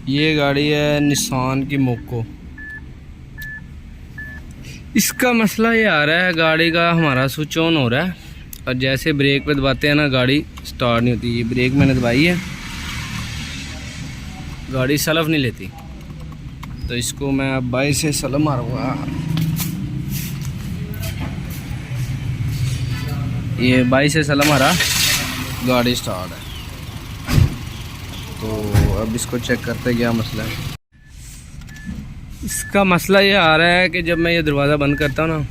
ये गाड़ी है निसान की मोको। इसका मसला ये आ रहा है, गाड़ी का हमारा स्विच ऑन हो रहा है और जैसे ब्रेक पे दबाते हैं ना गाड़ी स्टार्ट नहीं होती। ये ब्रेक मैंने दबाई है, गाड़ी सलफ नहीं लेती, तो इसको मैं अब बाई से सलफ मारूंगा। ये बाई से सलफ मारा, गाड़ी स्टार्ट है। तो अब इसको चेक करते हैं क्या मसला है। इसका मसला ये आ रहा है कि जब मैं ये दरवाज़ा बंद करता हूँ ना,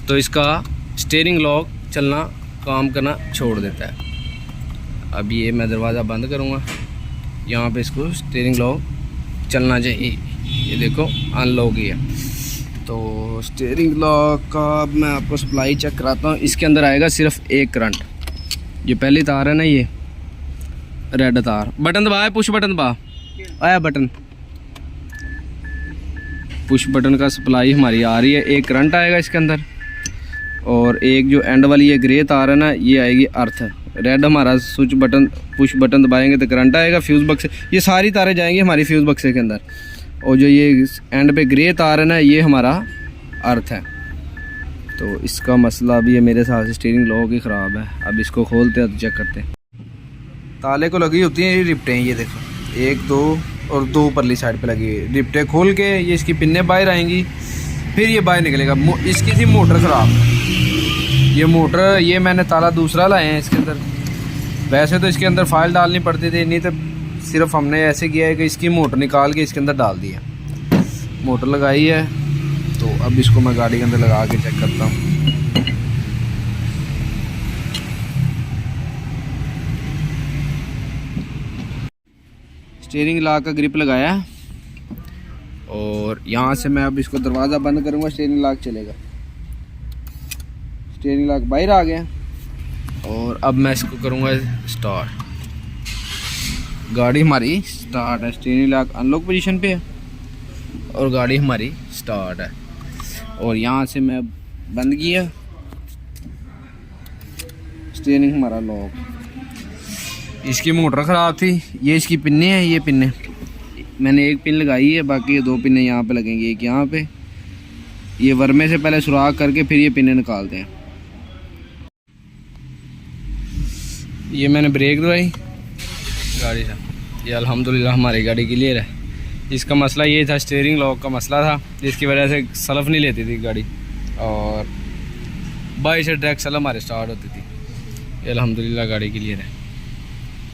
तो इसका स्टीयरिंग लॉक चलना काम करना छोड़ देता है। अब ये मैं दरवाज़ा बंद करूँगा, यहाँ पे इसको स्टीयरिंग लॉक चलना चाहिए। ये देखो अनलॉक ही है। तो स्टीयरिंग लॉक का अब मैं आपको सप्लाई चेक कराता हूँ। इसके अंदर आएगा सिर्फ एक करंट। ये पहली तार है ना, ये रेड तार। बटन दबाया, पुश बटन दबा, आया बटन, पुश बटन का सप्लाई हमारी आ रही है। एक करंट आएगा इसके अंदर और एक जो एंड वाली ये ग्रे तार है ना, ये आएगी अर्थ। रेड हमारा स्विच बटन, पुश बटन दबाएंगे तो करंट आएगा फ्यूज़ बक्से। ये सारी तारें जाएंगी हमारी फ्यूज़ बक्से के अंदर। और जो ये एंड पे ग्रे तार है ना, ये हमारा अर्थ है। तो इसका मसला भी है मेरे साथ से, स्टीयरिंग लॉक ही ख़राब है। अब इसको खोलते हैं तो चेक करते हैं। ताले को लगी होती हैं ये रिप्टें, ये देखो 1 2 और 2 परली साइड पे लगी हुई। रिप्टें खोल के ये इसकी पिन्ने बाहर आएंगी, फिर ये बाहर निकलेगा। इसकी थी मोटर ख़राब, ये मोटर, ये मैंने ताला दूसरा लाए हैं इसके अंदर। वैसे तो इसके अंदर फाइल डालनी पड़ती थी, नहीं तो सिर्फ हमने ऐसे किया है कि इसकी मोटर निकाल के इसके अंदर डाल दी है। मोटर लगाई है, तो अब इसको मैं गाड़ी के अंदर लगा के चेक करता हूँ। स्टीयरिंग लॉक का ग्रिप लगाया और यहाँ से मैं अब इसको दरवाज़ा बंद करूँगा, स्टीयरिंग लॉक चलेगा। स्टीयरिंग लॉक बाहर आ गया और अब मैं इसको करूँगा स्टार्ट। गाड़ी हमारी स्टार्ट है, स्टीयरिंग लॉक अनलॉक पोजीशन पे है और गाड़ी हमारी स्टार्ट है। और यहाँ से मैं बंद किया, स्टीयरिंग हमारा लॉक। इसकी मोटर ख़राब थी, ये इसकी पिन्ने हैं। ये पिन्ने मैंने एक पिन लगाई है, बाकी ये 2 पिन्ने यहाँ पे लगेंगी, एक यहाँ पे। ये वर्मे से पहले सुराख करके फिर ये पिन्ने निकालते हैं। ये मैंने ब्रेक दबाई गाड़ी से, ये अल्हम्दुलिल्लाह हमारी गाड़ी क्लियर है। इसका मसला ये था, स्टीयरिंग लॉक का मसला था, जिसकी वजह से सलफ नहीं लेती थी गाड़ी और बाई से डायरेक्ट सलफ हमारे स्टार्ट होती थी। ये अल्हम्दुलिल्लाह गाड़ी क्लियर है।